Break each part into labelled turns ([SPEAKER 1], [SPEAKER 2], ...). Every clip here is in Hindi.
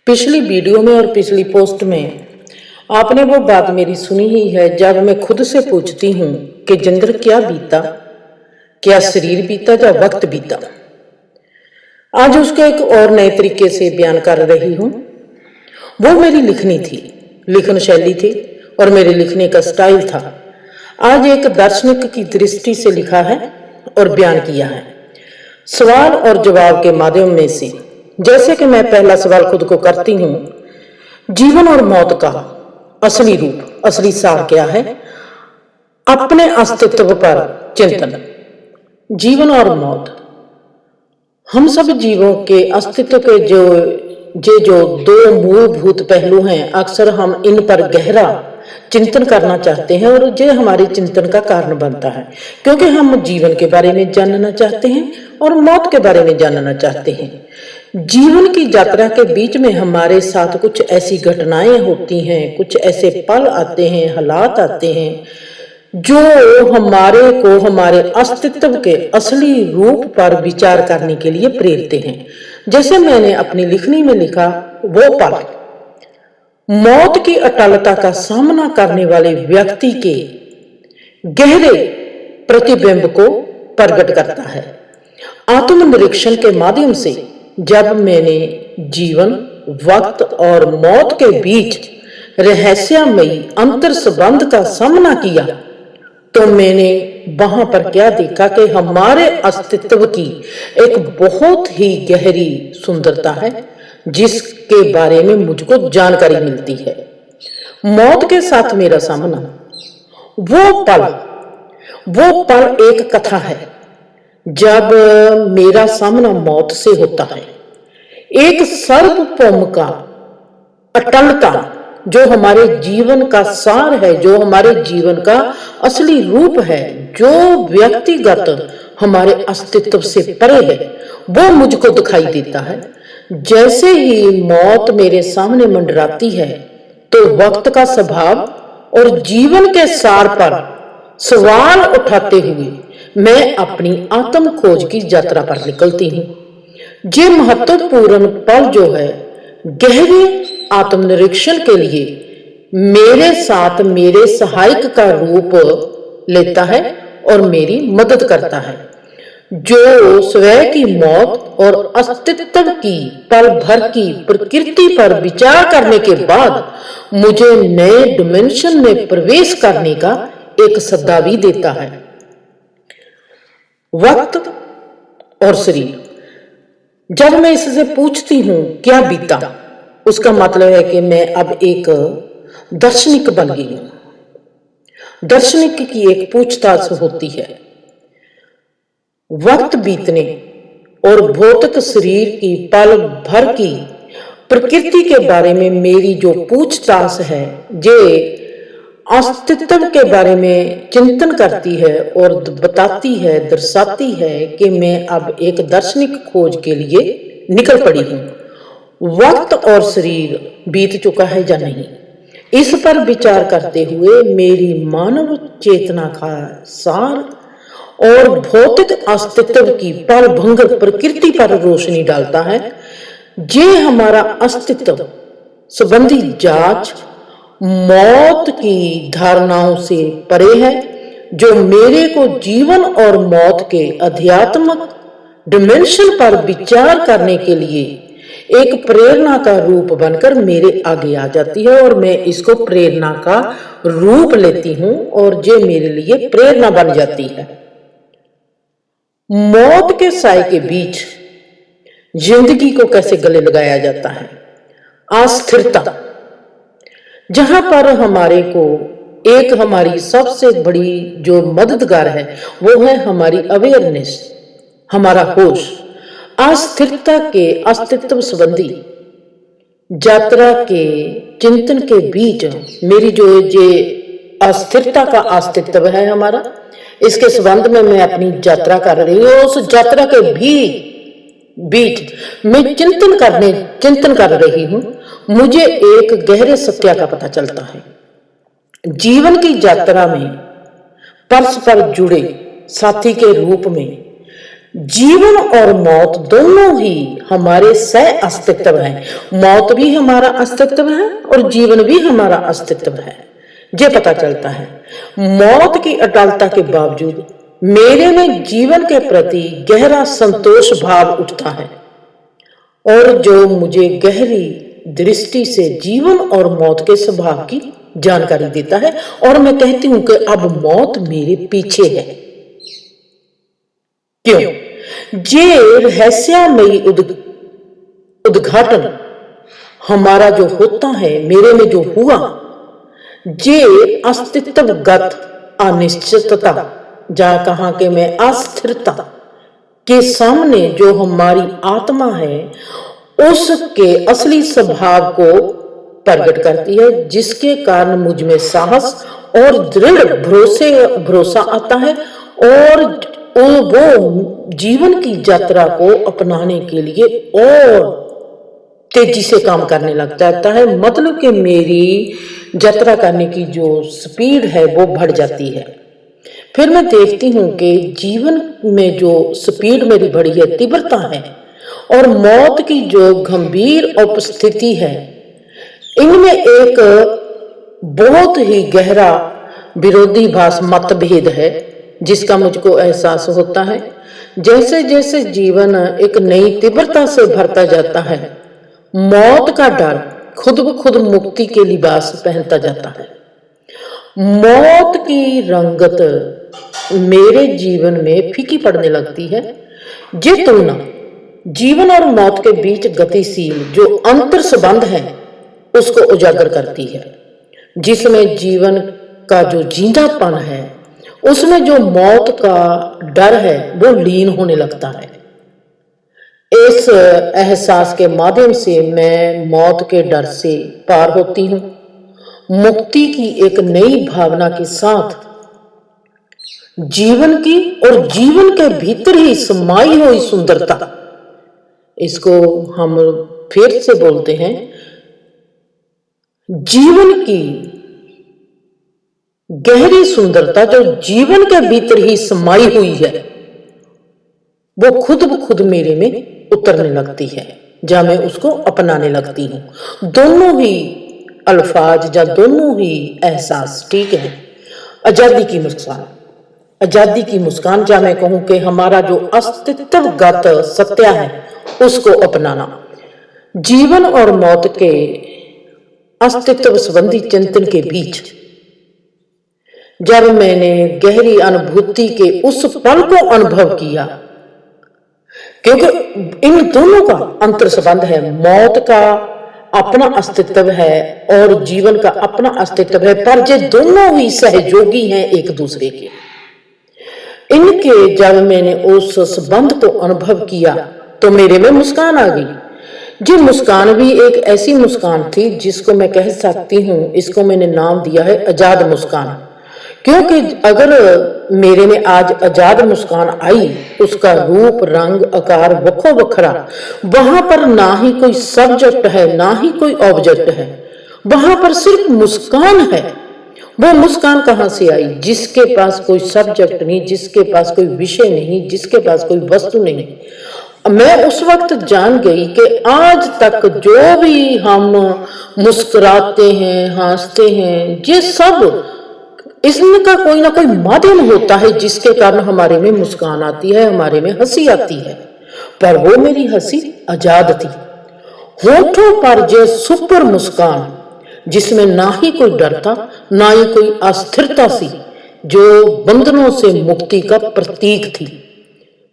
[SPEAKER 1] पिछली वीडियो में और पिछली पोस्ट में आपने वो बात मेरी सुनी ही है जब मैं खुद से पूछती हूँ कि जिंदर क्या बीता, क्या शरीर बीता या वक्त बीता। आज उसको एक और नए तरीके से बयान कर रही हूँ। वो मेरी लिखनी थी, लिखन शैली थी और मेरे लिखने का स्टाइल था। आज एक दार्शनिक की दृष्टि से लिखा है और बयान किया है, सवाल और जवाब के माध्यम में से। जैसे कि मैं पहला सवाल खुद को करती हूँ, जीवन और मौत का असली रूप, असली सार क्या है? अपने अस्तित्व पर चिंतन। जीवन और मौत, हम सब जीवों के अस्तित्व के जो दो मूलभूत पहलू हैं, अक्सर हम इन पर गहरा चिंतन करना चाहते हैं और ये हमारे चिंतन का कारण बनता है, क्योंकि हम जीवन के बारे में जानना चाहते हैं और मौत के बारे में जानना चाहते हैं। जीवन की यात्रा के बीच में हमारे साथ कुछ ऐसी घटनाएं होती हैं, कुछ ऐसे पल आते हैं, हालात आते हैं जो हमारे को हमारे अस्तित्व के असली रूप पर विचार करने के लिए प्रेरते हैं। जैसे मैंने अपनी लिखनी में लिखा, वो पल मौत की अटलता का सामना करने वाले व्यक्ति के गहरे प्रतिबिंब को प्रकट करता है। आत्मनिरीक्षण के माध्यम से जब मैंने जीवन, वक्त और मौत के बीच रहस्यमयी अंतर संबंध का सामना किया, तो मैंने वहां पर क्या देखा कि हमारे अस्तित्व की एक बहुत ही गहरी सुंदरता है, जिसके बारे में मुझको जानकारी मिलती है। मौत के साथ मेरा सामना, वो पल एक कथा है जब मेरा सामना मौत से होता है। एक सर्वभौम का अटलता जो हमारे जीवन का सार है, जो हमारे जीवन का असली रूप है, जो व्यक्तिगत हमारे अस्तित्व से परे है, वो मुझको दिखाई देता है। जैसे ही मौत मेरे सामने मंडराती है, तो वक्त का स्वभाव और जीवन के सार पर सवाल उठाते हुए मैं अपनी आत्म खोज की यात्रा पर निकलती हूँ। ये महत्वपूर्ण पल जो है, गहरे आत्मनिरीक्षण के लिए मेरे साथ मेरे सहायक का रूप लेता है और मेरी मदद करता है, जो स्वयं की मौत और अस्तित्व की पल भर की प्रकृति पर विचार करने के बाद मुझे नए डिमेंशन में प्रवेश करने का एक सद्दा भी देता है। वक्त और शरीर, जब मैं इससे पूछती हूँ क्या बीता, उसका मतलब है कि मैं अब एक दार्शनिक बन गई हूं। दार्शनिक की एक पूछताछ होती है। वक्त बीतने और भौतिक शरीर की पल भर की प्रकृति के बारे में मेरी जो पूछताछ है, ये अस्तित्व के बारे में चिंतन करती है और बताती है, दर्शाती है कि मैं अब एक दार्शनिक खोज के लिए निकल पड़ी हूँ। वक्त और शरीर बीत चुका है या नहीं, इस पर विचार करते हुए मेरी मानव चेतना का सार और भौतिक अस्तित्व की पल भंगर प्रकृति पर रोशनी डालता है। ये हमारा अस्तित्व संबंधी जांच मौत की धारणाओं से परे है, जो मेरे को जीवन और मौत के आध्यात्मिक डिमेंशन पर विचार करने के लिए एक प्रेरणा का रूप बनकर मेरे आगे आ जाती है और मैं इसको प्रेरणा का रूप लेती हूं और ये मेरे लिए प्रेरणा बन जाती है। मौत के साए के बीच जिंदगी को कैसे गले लगाया जाता है? अस्थिरता, जहां पर हमारे को एक हमारी सबसे बड़ी जो मददगार है, वो है हमारी अवेयरनेस, हमारा होश। अस्थिरता के अस्तित्व संबंधी यात्रा के चिंतन के बीच मेरी जो अस्थिरता का अस्तित्व है हमारा, इसके संबंध में मैं अपनी यात्रा कर रही हूँ। उस यात्रा के बीच मैं चिंतन कर रही हूँ। मुझे एक गहरे सत्य का पता चलता है। जीवन की यात्रा में परस्पर जुड़े साथी के रूप में जीवन और मौत दोनों ही हमारे सह अस्तित्व हैं। मौत भी हमारा अस्तित्व है और जीवन भी हमारा अस्तित्व है। ये पता चलता है मौत की अटलता के बावजूद मेरे में जीवन के प्रति गहरा संतोष भाव उठता है और जो मुझे गहरी दृष्टि से जीवन और मौत के स्वभाव की जानकारी देता है। और मैं कहती हूं कि अब मौत मेरे पीछे है। क्यों? ये रहस्यमयी उद्घाटन हमारा जो होता है, मेरे में जो हुआ, ये अस्तित्वगत अनिश्चितता, जहां कहा कि मैं अस्थिरता के सामने जो हमारी आत्मा है उसके असली स्वभाव को प्रकट करती है, जिसके कारण मुझ में साहस और दृढ़ भरोसा आता है और वो जीवन की यात्रा को अपनाने के लिए और तेजी से काम करने लग जाता है। मतलब कि मेरी यात्रा करने की जो स्पीड है वो बढ़ जाती है। फिर मैं देखती हूं कि जीवन में जो स्पीड मेरी बढ़ी है, तीव्रता है, और मौत की जो गंभीर उपस्थिति है, इनमें एक बहुत ही गहरा विरोधाभास मतभेद है, जिसका मुझको एहसास होता है। जैसे जैसे जीवन एक नई तीव्रता से भरता जाता है, मौत का डर खुद ब खुद मुक्ति के लिबास पहनता जाता है। मौत की रंगत मेरे जीवन में फीकी पड़ने लगती है। ये तुलना जीवन और मौत के बीच गतिशील जो अंतर संबंध है उसको उजागर करती है, जिसमें जीवन का जो जिंदापन है उसमें जो मौत का डर है वो लीन होने लगता है। इस एहसास के माध्यम से मैं मौत के डर से पार होती हूँ, मुक्ति की एक नई भावना के साथ जीवन की और जीवन के भीतर ही समाई हुई सुंदरता, इसको हम फिर से बोलते हैं, जीवन की गहरी सुंदरता जो जीवन के भीतर ही समाई हुई है वो खुद ब खुद मेरे में उतरने लगती है, जहां मैं उसको अपनाने लगती हूं। दोनों ही अल्फाज या दोनों ही एहसास ठीक है। आजादी की मुस्कान, आजादी की मुस्कान, जहां मैं कहूं कि हमारा जो अस्तित्वगत सत्य है उसको अपनाना। जीवन और मौत के अस्तित्व संबंधी चिंतन के बीच जब मैंने गहरी अनुभूति के उस पल को अनुभव किया, क्योंकि इन दोनों का अंतर संबंध है, मौत का अपना अस्तित्व है और जीवन का अपना अस्तित्व है, पर ये दोनों ही सहयोगी हैं एक दूसरे के। इनके जब मैंने उस संबंध को अनुभव किया तो मेरे में मुस्कान आ गई। ये मुस्कान भी एक ऐसी मुस्कान थी जिसको मैं कह सकती हूँ, इसको मैंने नाम दिया है आजाद मुस्कान। क्योंकि अगर मेरे में आज आजाद मुस्कान आई, उसका रूप रंग आकार वखो वखरा, वहां पर ना ही कोई सब्जेक्ट है ना ही कोई ऑब्जेक्ट है, वहां पर सिर्फ मुस्कान है। वो मुस्कान कहां से आई? जिसके पास कोई सब्जेक्ट नहीं, जिसके पास कोई विषय नहीं, जिसके पास कोई वस्तु नहीं। मैं उस वक्त जान गई कि आज तक जो भी हम मुस्कुराते हैं, हंसते हैं, ये सब इसका कोई ना कोई माध्यम होता है जिसके कारण हमारे में मुस्कान आती है, हमारे में हंसी आती है। पर वो मेरी हंसी आजाद थी, होठों पर जो सुपर मुस्कान जिसमें ना ही कोई डर था ना ही कोई अस्थिरता सी, जो बंधनों से मुक्ति का प्रतीक थी,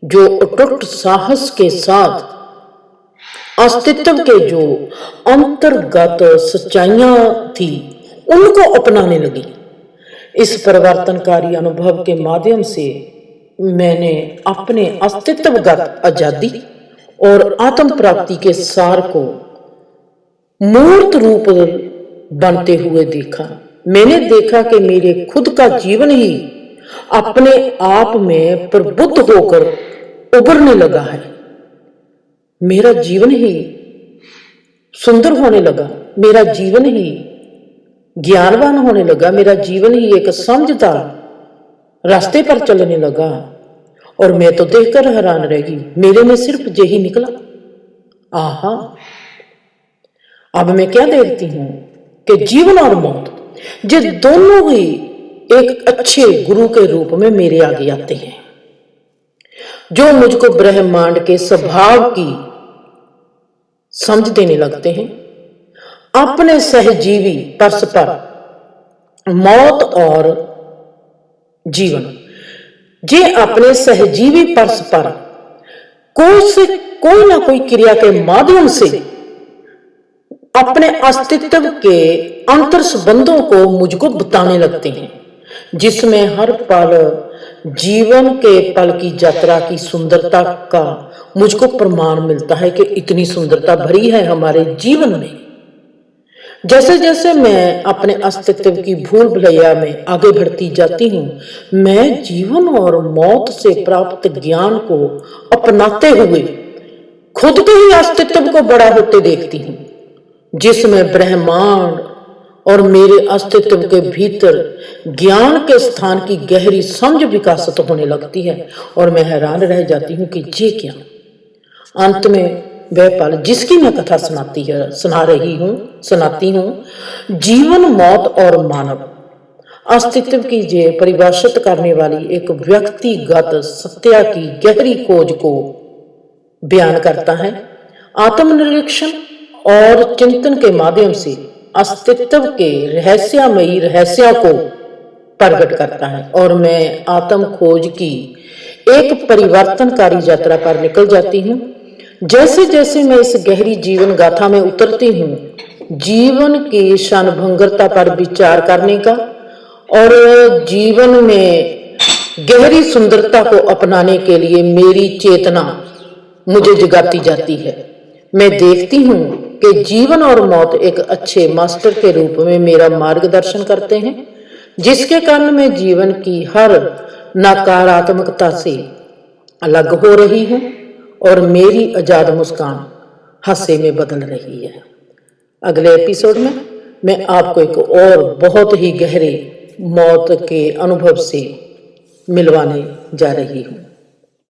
[SPEAKER 1] जो अटूट साहस के साथ अस्तित्व के जो अंतर्गत सच्चाइयां थी उनको अपनाने लगी। इस परिवर्तनकारी अनुभव के माध्यम से मैंने अपने अस्तित्वगत आजादी और आत्म प्राप्ति के सार को मूर्त रूप बनते हुए देखा। मैंने देखा कि मेरे खुद का जीवन ही अपने आप में प्रबुद्ध होकर उभरने लगा है। मेरा जीवन ही सुंदर होने लगा, मेरा जीवन ही ज्ञानवान होने लगा, मेरा जीवन ही एक समझदार रास्ते पर चलने लगा। और मैं तो देखकर हैरान रह गई, मेरे में सिर्फ यही निकला। आहा, अब मैं क्या देखती हूं कि जीवन और मौत ये दोनों ही एक अच्छे गुरु के रूप में मेरे आगे आते हैं, जो मुझको ब्रह्मांड के स्वभाव की समझ देने लगते हैं। अपने सहजीवी परस्पर मौत और जीवन, ये अपने सहजीवी परस्पर कोई ना कोई क्रिया के माध्यम से अपने अस्तित्व के अंतर संबंधों को मुझको बताने लगते हैं, जिसमें हर पल जीवन के पल की यात्रा की सुंदरता का मुझको प्रमाण मिलता है कि इतनी सुंदरता भरी है हमारे जीवन में। जैसे जैसे मैं अपने अस्तित्व की भूल भुलैया में आगे बढ़ती जाती हूँ, मैं जीवन और मौत से प्राप्त ज्ञान को अपनाते हुए खुद के ही अस्तित्व को बड़ा होते देखती हूँ, जिसमें ब्रह्मांड और मेरे अस्तित्व के भीतर ज्ञान के स्थान की गहरी समझ विकसित होने लगती है। और मैं हैरान रह जाती हूँ कि ये क्या। अंत में वह पल जिसकी मैं कथा सुनाती हूँ, जीवन, मौत और मानव अस्तित्व की जे परिभाषित करने वाली एक व्यक्तिगत सत्या की गहरी खोज को बयान करता है। आत्मनिरीक्षण और चिंतन के माध्यम से अस्तित्व के रहस्यमयी रहस्यों को प्रकट करता है। और मैं आत्म खोज की एक परिवर्तनकारी यात्रा पर निकल जाती हूँ। जैसे जैसे मैं इस गहरी जीवन गाथा में उतरती हूँ, जीवन की क्षणभंगुरता पर विचार करने का और जीवन में गहरी सुंदरता को अपनाने के लिए मेरी चेतना मुझे जगाती जाती है। मैं देखती हूँ कि जीवन और मौत एक अच्छे मास्टर के रूप में मेरा मार्गदर्शन करते हैं, जिसके कारण मैं जीवन की हर नकारात्मकता से अलग हो रही हूँ और मेरी आजाद मुस्कान हास्य में बदल रही है। अगले एपिसोड में मैं आपको एक और बहुत ही गहरे मौत के अनुभव से मिलवाने जा रही हूँ।